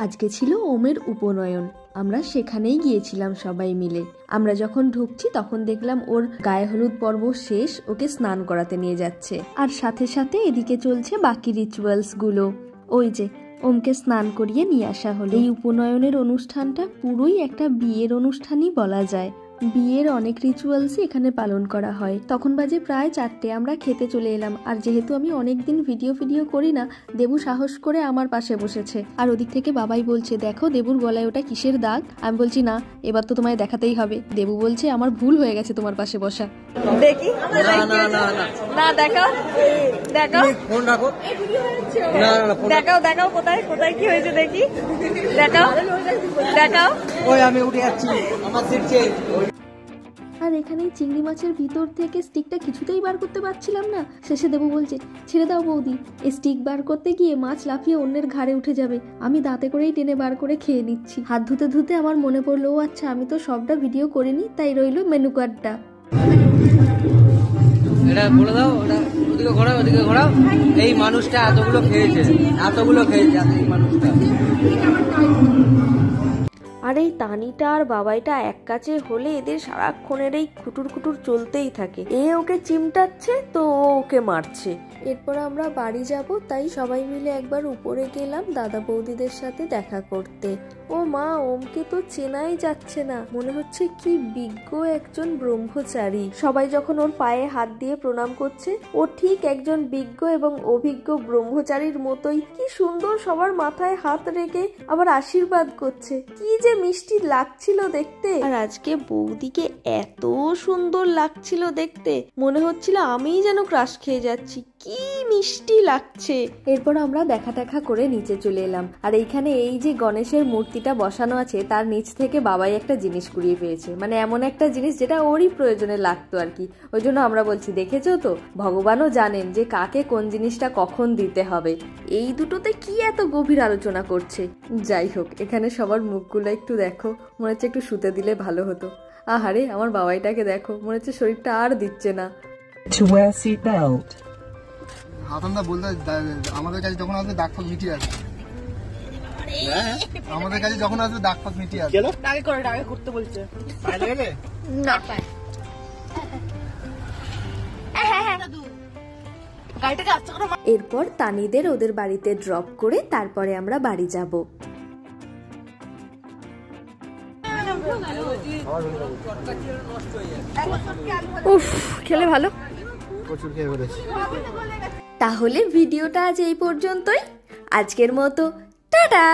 আজকে ছিল ওমের উপনয়ন। আমরা সেখানেই গিয়েছিলাম সবাই মিলে। আমরা যখন ঢুকছি তখন দেখলাম ওর গায়ে হলুদ পর্ব শেষ, ওকে স্নান করাতে নিয়ে যাচ্ছে, আর সাথে সাথে এদিকে চলছে বাকি রিচুয়ালস গুলো। ওই যে ওমকে স্নান করিয়ে নিয়ে আসা হলো। এই উপনয়নের অনুষ্ঠানটা পুরোই একটা বিয়ের অনুষ্ঠানই বলা যায়। বিয়ের অনেক রিচুয়ালসই এখানে পালন করা হয়। তখন বাজে প্রায় 4টে। আমরা খেতে চলে এলাম, আর যেহেতু আমি অনেকদিন ভিডিও করি না, দেবু সাহস করে আমার পাশে বসেছে। আর ওদিক থেকে বাবাই বলছে, দেখো দেবুর গলায় ওটা কিসের দাগ। আমি বলছি না, এবার তো তোমায় দেখাতেই হবে। দেবু বলছে আমার ভুল হয়ে গেছে তোমার পাশে বসা। দেখি না, দেখাও দেখাও ফোন রাখো, দেখাও দেখাও কোথায় কোথায় কি হয়েছে দেখি, দেখাও দেখাও। ওই আমি উঠে যাচ্ছি, আমার সিট চেঞ্জ। আর এখানে চিংড়ি মাছের ভিতর থেকে স্টিকটা কিছুতেই বার করতে পারছিলাম না। শেষে দেবু বলছে, ছেড়ে দাও বৌদি, এই স্টিক বার করতে গিয়ে মাছ লাফিয়ে অন্যের ঘাড়ে উঠে যাবে। আমি দাঁতে করেই টেনে বার করে খেয়ে নিচ্ছি। হাত ধুতে ধুতে আমার মনে পড়লো, ও আচ্ছা আমি তো সবটা ভিডিও করিনি, তাই রইলো মেনু কার্ডটা। এটা বলে দাও, ওটা ওদিকে ঘোরাও, ওদিকে ঘোরাও। এই মানুষটা এতগুলো খেয়েছে এই মানুষটা। আর এই তানিটা আর বাবাইটা এক কাছে হলে এদের সারাক্ষণের এই খুটুর খুটুর চলতেই থাকে। এ ওকে চিমটাচ্ছে তো ও ওকে মারছে। এরপর আমরা বাড়ি যাব, তাই সবাই মিলে একবার উপরে গেলাম দাদা বৌদিদের সাথে দেখা করতে। ও মা, ওমকে তো চেনাই যাচ্ছে না, মনে হচ্ছে কি বিজ্ঞ একজন ব্রহ্মচারী। সবাই যখন ওর পায়ে হাত দিয়ে প্রণাম করছে, ও ঠিক একজন বিজ্ঞ এবং অভিজ্ঞ ব্রহ্মচারীর মতোই কি সুন্দর সবার মাথায় হাত রেখে আবার আশীর্বাদ করছে। কি যে মিষ্টি লাগছিল দেখতে। আর আজকে বৌদিকে এত সুন্দর লাগছিল দেখতে, মনে হচ্ছিল আমিই যেন ক্রাশ খেয়ে যাচ্ছি, কি মিষ্টি লাগছে। এরপর আমরা দেখা করে নিচে চলে এলাম। আর এইখানে এই যে গণেশের মূর্তিটা বসানো আছে, তার নিচ থেকে বাবাই একটা জিনিস কুড়িয়ে পেয়েছে, মানে এমন একটা জিনিস যেটা ওরই প্রয়োজনে লাগতো আর কি। ওই জন্য আমরা বলছি, দেখেছো তো, ভগবানও জানেন যে কাকে কোন জিনিসটা কখন দিতে হবে। এই দুটোতে কি এত গভীর আলোচনা করছে। যাই হোক, এখানে সবার মুখগুলো একটু দেখো, মনে হচ্ছে একটু শুতে দিলে ভালো হতো। আহারে আমার বাবাইটাকে দেখো, মনে হচ্ছে শরীরটা আর দিচ্ছে না। হাতানদা বলতে আমাদের কাছে যখন আসবে দাগ ফাগ মিটিয়ে আসবে, আমাদের কাছে যখন আসবে দাগ ফাগ মিটিয়ে আসবে। আগে করতে বলছে না এরপর তানিদের ওদের বাড়িতে ড্রপ করে তারপরে আমরা বাড়ি যাব। উফ, খেলে ভালো, প্রচুর খেয়ে ফেলেছি। তাহলে ভিডিওটা আজ এই পর্যন্তই। আজকের মতো টাটা।